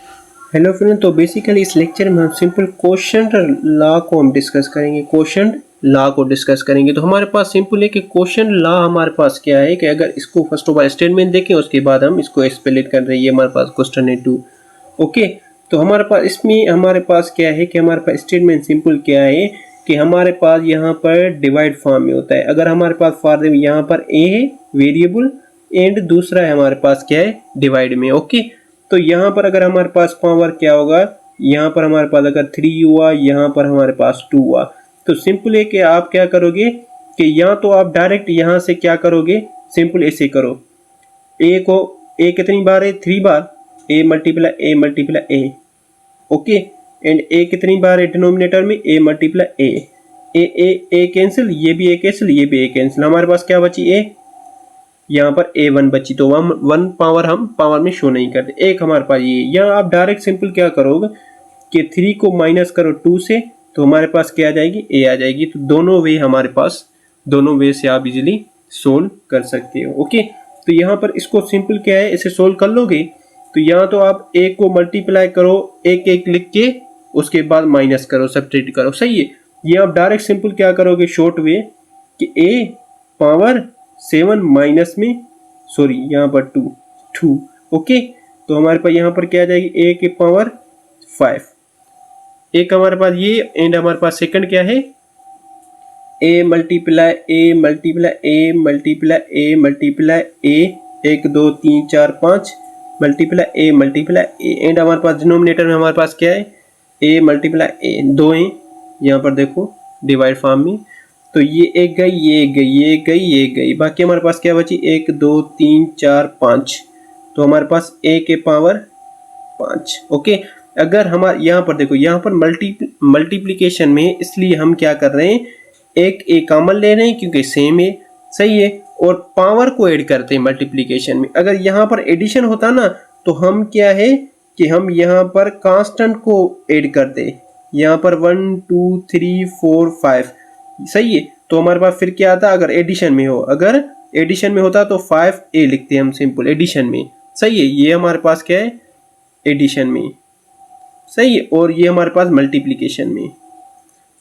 Hello friend, तो basically इस lecture में हम सिंपल क्वोशंट लॉ को हम डिस्कस करेंगे। क्वोशंट लॉ को डिस्कस करेंगे। तो हमारे पास सिंपल है कि क्वोशंट लॉ हमारे पास क्या है कि अगर इसको फर्स्ट ऑफ ऑल स्टेटमेंट देखें, उसके बाद हम इसको एक्सप्लेन कर रहे हैं। ये हमारे पास क्वेश्चन है 2। ओके, तो हमारे पास इसमें हमारे पास क्या है कि हमारे पास स्टेटमेंट सिंपल क्या है कि हमारे पास यहाँ पर डिवाइड फॉर्म में होता है। अगर हमारे पास फॉर यहाँ पर ए है वेरिएबल एंड दूसरा है हमारे पास क्या है डिवाइड में। ओके, तो यहाँ पर अगर हमारे पास पावर क्या होगा, यहाँ पर हमारे पास अगर 3 हुआ, यहाँ पर हमारे पास 2 हुआ, तो सिंपल है कि आप क्या करोगे कि यहाँ तो आप डायरेक्ट यहाँ से क्या करोगे, सिंपल ऐसे करो। ए को ए कितनी बार है, 3 बार, A multiply A. Okay, and ए कितनी बार है डिनोमिनेटर में, ए मल्टीप्लाई ए कैंसिल, ये भी ए कैंसिल, ये भी ए कैंसिल, हमारे पास क्या बची ए, यहाँ पर a1 बची। तो वन पावर हम पावर में शो नहीं करते। एक हमारे पास ये, यहाँ आप डायरेक्ट सिंपल क्या करोगे कि 3 को माइनस करो 2 से, तो हमारे पास क्या आ जाएगी, a आ जाएगी। तो दोनों वे हमारे पास, दोनों वे से आप इजीली सोल्व कर सकते हो। ओके, तो यहाँ पर इसको सिंपल क्या है, इसे सोल्व कर लोगे तो यहाँ तो आप a को मल्टीप्लाई करो, एक एक लिख के उसके बाद माइनस करो, सब्ट्रैक्ट करो, सही है। ये आप डायरेक्ट सिंपल क्या करोगे शॉर्ट वे कि a पावर 7 माइनस में, सॉरी यहाँ पर 2। ओके, तो हमारे पास यहाँ पर क्या आ जाएगी, a के पावर 5। एक हमारे पास ये, एंड हमारे पास सेकंड क्या है, a multiply a multiply a multiply a multiply a, 1 2 3 4 5 multiply a multiply a, and हमारे पास डिनोमिनेटर में हमारे पास क्या है, a मल्टीप्लाई a, 2 है यहाँ पर देखो डिवाइड फॉर्म में। तो ये एक गई, ये एक गई, ये एक गई, ये एक गई, बाकी हमारे पास क्या बची, 1 2 3 4 5। तो हमारे पास a के पावर 5। ओके, अगर हमारे यहाँ पर देखो, यहाँ पर मल्टीप्लिकेशन में, इसलिए हम क्या कर रहे हैं, एक a कॉमन ले रहे हैं क्योंकि सेम है, सही है, और पावर को ऐड करते हैं मल्टीप्लिकेशन में। अगर यहाँ पर एडिशन होता ना, तो हम क्या है कि हम यहाँ पर कांस्टेंट को ऐड करते, यहाँ पर 1 2 3 4 5, सही है। तो हमारे पास फिर क्या आता, अगर एडिशन में हो, अगर एडिशन में होता तो 5a लिखते हैं हम सिंपल एडिशन में, सही है। ये हमारे पास क्या है एडिशन में, सही है, और ये हमारे पास मल्टीप्लिकेशन में।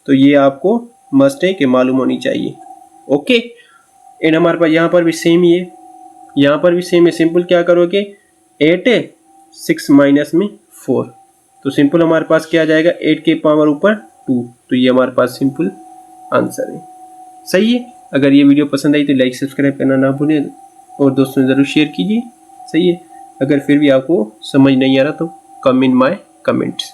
तो ये आपको मस्ट है कि मालूम होनी चाहिए। ओके, एंड हमारे पास यहाँ पर भी सेम ही है, यहाँ पर भी सेम है। सिंपल क्या करोगे, 8 है 6 माइनस में 4, तो सिंपल हमारे पास क्या आ जाएगा, 8 के पावर ऊपर 2। तो ये हमारे पास सिंपल आंसर है, सही है। अगर ये वीडियो पसंद आई तो लाइक सब्सक्राइब करना ना भूलें और दोस्तों ज़रूर शेयर कीजिए, सही है। अगर फिर भी आपको समझ नहीं आ रहा तो कम इन माय कमेंट्स।